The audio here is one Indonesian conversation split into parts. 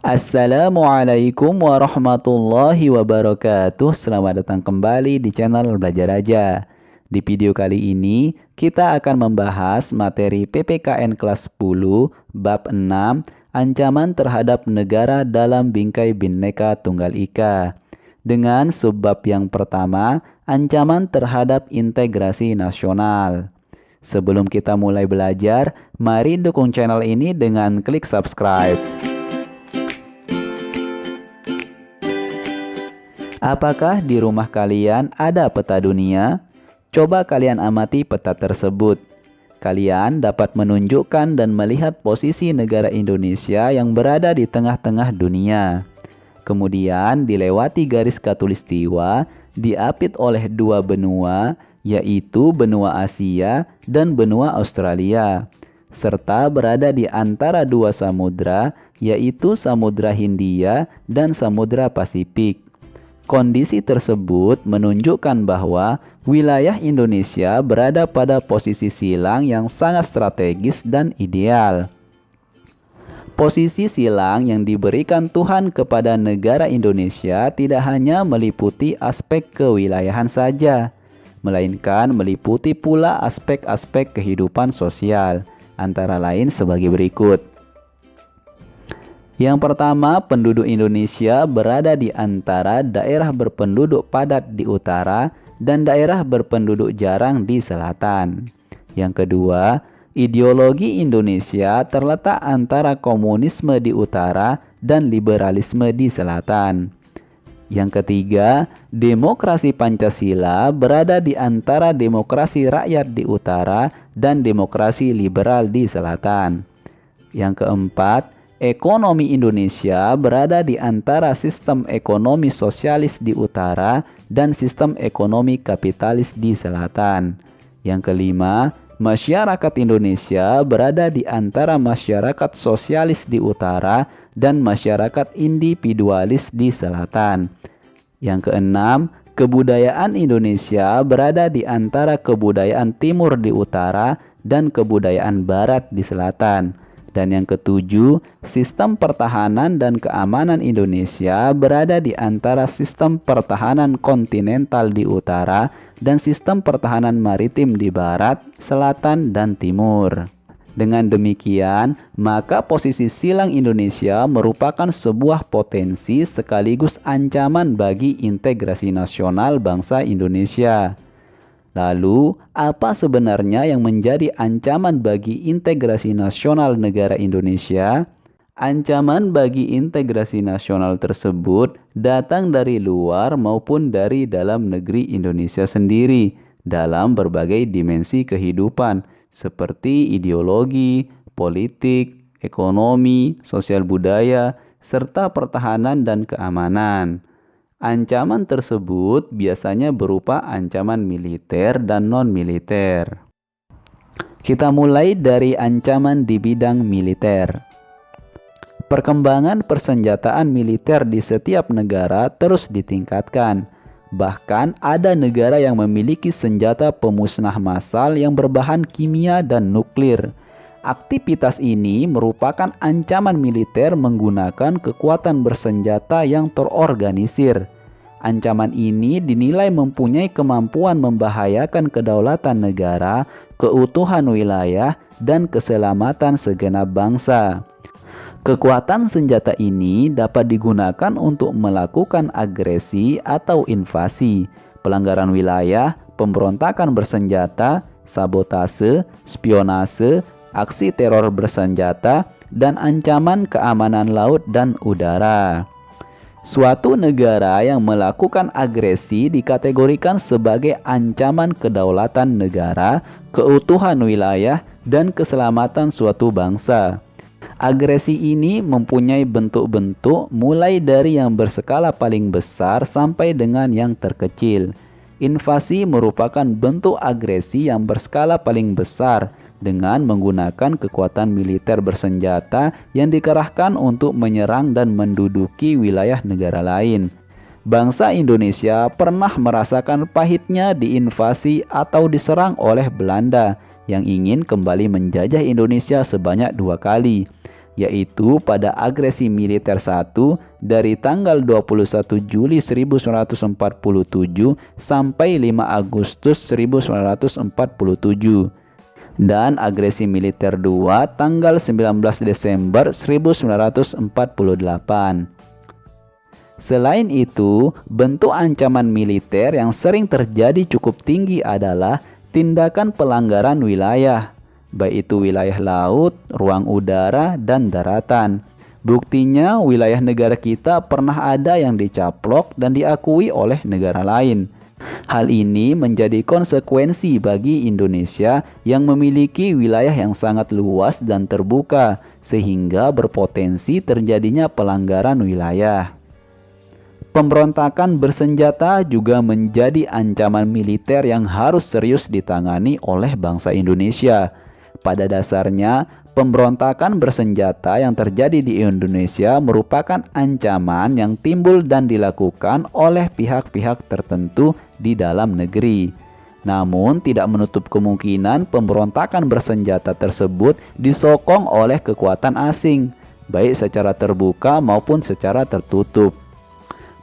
Assalamualaikum warahmatullahi wabarakatuh. Selamat datang kembali di channel Belajar Aja. Di video kali ini kita akan membahas materi PPKN kelas 10 bab 6 ancaman terhadap negara dalam Bingkai Bhinneka Tunggal Ika. Dengan subbab yang pertama, ancaman terhadap integrasi nasional. Sebelum kita mulai belajar, mari dukung channel ini dengan klik subscribe. Apakah di rumah kalian ada peta dunia? Coba kalian amati peta tersebut. Kalian dapat menunjukkan dan melihat posisi negara Indonesia yang berada di tengah-tengah dunia. Kemudian dilewati garis khatulistiwa, diapit oleh dua benua, yaitu benua Asia dan benua Australia, serta berada di antara dua samudra, yaitu Samudra Hindia dan Samudra Pasifik. Kondisi tersebut menunjukkan bahwa wilayah Indonesia berada pada posisi silang yang sangat strategis dan ideal. Posisi silang yang diberikan Tuhan kepada negara Indonesia tidak hanya meliputi aspek kewilayahan saja, melainkan meliputi pula aspek-aspek kehidupan sosial, antara lain sebagai berikut. Yang pertama, penduduk Indonesia berada di antara daerah berpenduduk padat di utara dan daerah berpenduduk jarang di selatan. Yang kedua, ideologi Indonesia terletak antara komunisme di utara dan liberalisme di selatan. Yang ketiga, demokrasi Pancasila berada di antara demokrasi rakyat di utara dan demokrasi liberal di selatan. Yang keempat, ekonomi Indonesia berada di antara sistem ekonomi sosialis di utara dan sistem ekonomi kapitalis di selatan. Yang kelima, masyarakat Indonesia berada di antara masyarakat sosialis di utara dan masyarakat individualis di selatan. Yang keenam, kebudayaan Indonesia berada di antara kebudayaan timur di utara dan kebudayaan barat di selatan. Dan yang ketujuh, sistem pertahanan dan keamanan Indonesia berada di antara sistem pertahanan kontinental di utara dan sistem pertahanan maritim di barat, selatan, dan timur. Dengan demikian, maka posisi silang Indonesia merupakan sebuah potensi sekaligus ancaman bagi integrasi nasional bangsa Indonesia. Lalu, apa sebenarnya yang menjadi ancaman bagi integrasi nasional negara Indonesia? Ancaman bagi integrasi nasional tersebut datang dari luar maupun dari dalam negeri Indonesia sendiri dalam berbagai dimensi kehidupan seperti ideologi, politik, ekonomi, sosial budaya, serta pertahanan dan keamanan. Ancaman tersebut biasanya berupa ancaman militer dan non-militer. Kita mulai dari ancaman di bidang militer. Perkembangan persenjataan militer di setiap negara terus ditingkatkan. Bahkan ada negara yang memiliki senjata pemusnah massal yang berbahan kimia dan nuklir. Aktivitas ini merupakan ancaman militer menggunakan kekuatan bersenjata yang terorganisir. Ancaman ini dinilai mempunyai kemampuan membahayakan kedaulatan negara, keutuhan wilayah, dan keselamatan segenap bangsa. Kekuatan senjata ini dapat digunakan untuk melakukan agresi atau invasi, pelanggaran wilayah, pemberontakan bersenjata, sabotase, spionase, aksi teror bersenjata, dan ancaman keamanan laut dan udara. Suatu negara yang melakukan agresi dikategorikan sebagai ancaman kedaulatan negara, keutuhan wilayah, dan keselamatan suatu bangsa. Agresi ini mempunyai bentuk-bentuk mulai dari yang berskala paling besar sampai dengan yang terkecil. Invasi merupakan bentuk agresi yang berskala paling besar dengan menggunakan kekuatan militer bersenjata yang dikerahkan untuk menyerang dan menduduki wilayah negara lain. Bangsa Indonesia pernah merasakan pahitnya diinvasi atau diserang oleh Belanda yang ingin kembali menjajah Indonesia sebanyak 2 kali. yaitu pada agresi militer 1 dari tanggal 21 Juli 1947 sampai 5 Agustus 1947 dan agresi militer 2 tanggal 19 Desember 1948. Selain itu, bentuk ancaman militer yang sering terjadi cukup tinggi adalah tindakan pelanggaran wilayah, baik itu wilayah laut, ruang udara, dan daratan. Buktinya, wilayah negara kita pernah ada yang dicaplok dan diakui oleh negara lain. Hal ini menjadi konsekuensi bagi Indonesia yang memiliki wilayah yang sangat luas dan terbuka, sehingga berpotensi terjadinya pelanggaran wilayah. Pemberontakan bersenjata juga menjadi ancaman militer yang harus serius ditangani oleh bangsa Indonesia. Pada dasarnya, pemberontakan bersenjata yang terjadi di Indonesia merupakan ancaman yang timbul dan dilakukan oleh pihak-pihak tertentu di dalam negeri. Namun, tidak menutup kemungkinan pemberontakan bersenjata tersebut disokong oleh kekuatan asing, baik secara terbuka maupun secara tertutup.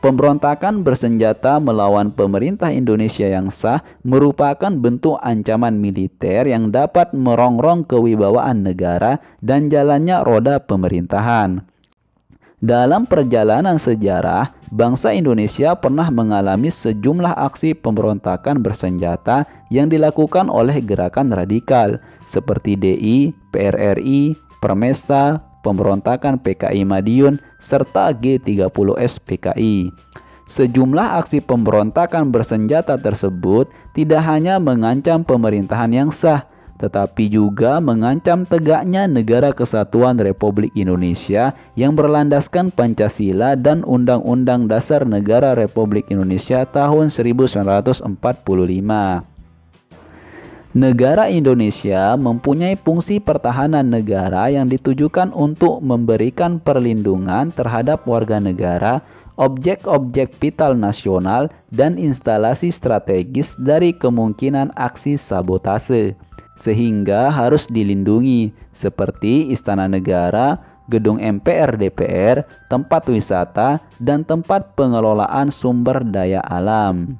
Pemberontakan bersenjata melawan pemerintah Indonesia yang sah merupakan bentuk ancaman militer yang dapat merongrong kewibawaan negara dan jalannya roda pemerintahan. Dalam perjalanan sejarah, bangsa Indonesia pernah mengalami sejumlah aksi pemberontakan bersenjata yang dilakukan oleh gerakan radikal seperti DI, PRRI, Permesta, pemberontakan PKI Madiun, serta G30S PKI. Sejumlah aksi pemberontakan bersenjata tersebut tidak hanya mengancam pemerintahan yang sah, tetapi juga mengancam tegaknya Negara Kesatuan Republik Indonesia yang berlandaskan Pancasila dan Undang-Undang Dasar Negara Republik Indonesia tahun 1945. Negara Indonesia mempunyai fungsi pertahanan negara yang ditujukan untuk memberikan perlindungan terhadap warga negara, objek-objek vital nasional, dan instalasi strategis dari kemungkinan aksi sabotase, sehingga harus dilindungi, seperti Istana Negara, gedung MPR DPR, tempat wisata, dan tempat pengelolaan sumber daya alam.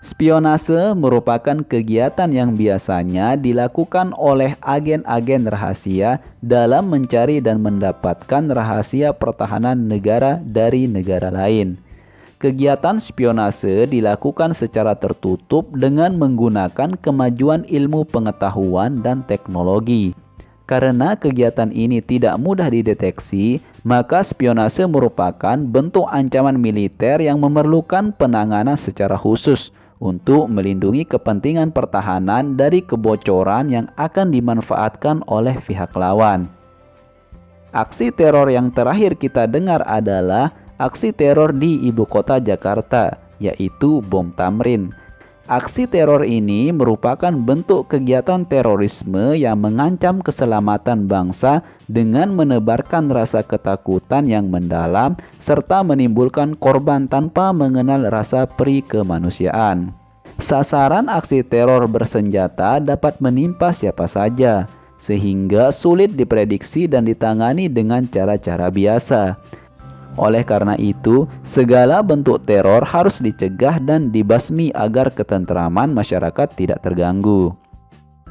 Spionase merupakan kegiatan yang biasanya dilakukan oleh agen-agen rahasia dalam mencari dan mendapatkan rahasia pertahanan negara dari negara lain. Kegiatan spionase dilakukan secara tertutup dengan menggunakan kemajuan ilmu pengetahuan dan teknologi. Karena kegiatan ini tidak mudah dideteksi, maka spionase merupakan bentuk ancaman militer yang memerlukan penanganan secara khusus untuk melindungi kepentingan pertahanan dari kebocoran yang akan dimanfaatkan oleh pihak lawan. Aksi teror yang terakhir kita dengar adalah aksi teror di ibu kota Jakarta, yaitu bom Tamrin. Aksi teror ini merupakan bentuk kegiatan terorisme yang mengancam keselamatan bangsa dengan menebarkan rasa ketakutan yang mendalam serta menimbulkan korban tanpa mengenal rasa peri kemanusiaan. Sasaran aksi teror bersenjata dapat menimpa siapa saja, sehingga sulit diprediksi dan ditangani dengan cara-cara biasa. Oleh karena itu, segala bentuk teror harus dicegah dan dibasmi agar ketentraman masyarakat tidak terganggu.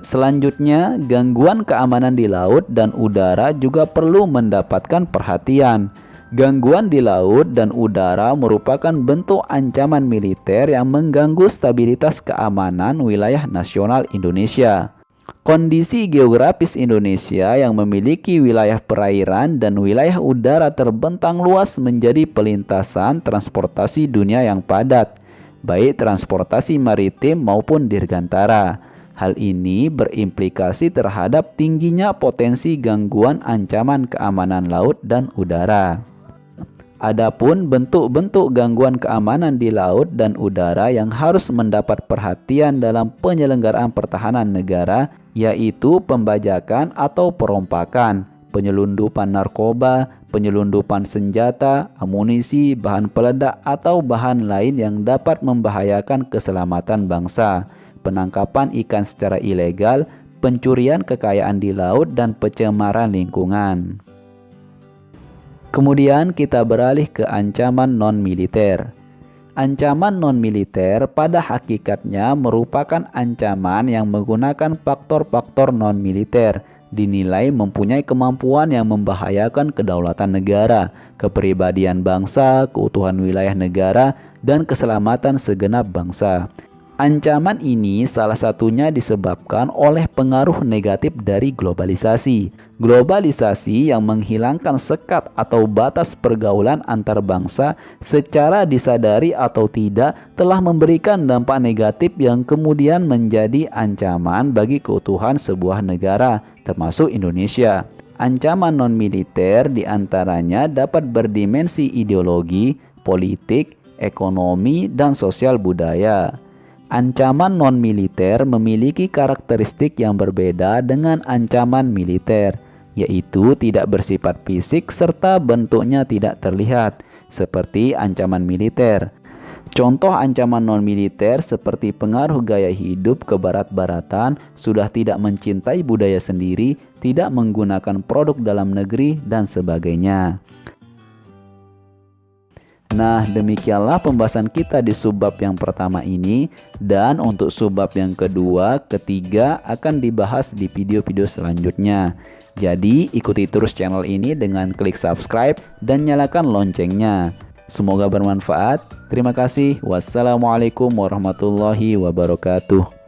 Selanjutnya, gangguan keamanan di laut dan udara juga perlu mendapatkan perhatian. Gangguan di laut dan udara merupakan bentuk ancaman militer yang mengganggu stabilitas keamanan wilayah nasional Indonesia. Kondisi geografis Indonesia yang memiliki wilayah perairan dan wilayah udara terbentang luas menjadi pelintasan transportasi dunia yang padat, baik transportasi maritim maupun dirgantara. Hal ini berimplikasi terhadap tingginya potensi gangguan ancaman keamanan laut dan udara. Adapun bentuk-bentuk gangguan keamanan di laut dan udara yang harus mendapat perhatian dalam penyelenggaraan pertahanan negara yaitu pembajakan atau perompakan, penyelundupan narkoba, penyelundupan senjata, amunisi, bahan peledak atau bahan lain yang dapat membahayakan keselamatan bangsa, penangkapan ikan secara ilegal, pencurian kekayaan di laut, dan pencemaran lingkungan. Kemudian kita beralih ke ancaman non-militer. Ancaman non-militer pada hakikatnya merupakan ancaman yang menggunakan faktor-faktor non-militer, dinilai mempunyai kemampuan yang membahayakan kedaulatan negara, kepribadian bangsa, keutuhan wilayah negara, dan keselamatan segenap bangsa. Ancaman ini salah satunya disebabkan oleh pengaruh negatif dari globalisasi. Globalisasi yang menghilangkan sekat atau batas pergaulan antar bangsa secara disadari atau tidak telah memberikan dampak negatif yang kemudian menjadi ancaman bagi keutuhan sebuah negara, termasuk Indonesia. Ancaman non-militer diantaranya dapat berdimensi ideologi, politik, ekonomi, dan sosial budaya. Ancaman non-militer memiliki karakteristik yang berbeda dengan ancaman militer, yaitu tidak bersifat fisik serta bentuknya tidak terlihat, seperti ancaman militer. Contoh ancaman non-militer seperti pengaruh gaya hidup kebarat-baratan, sudah tidak mencintai budaya sendiri, tidak menggunakan produk dalam negeri, dan sebagainya. Nah, demikianlah pembahasan kita di subbab yang pertama ini, dan untuk subbab yang kedua, ketiga akan dibahas di video-video selanjutnya. Jadi, ikuti terus channel ini dengan klik subscribe dan nyalakan loncengnya. Semoga bermanfaat. Terima kasih. Wassalamualaikum warahmatullahi wabarakatuh.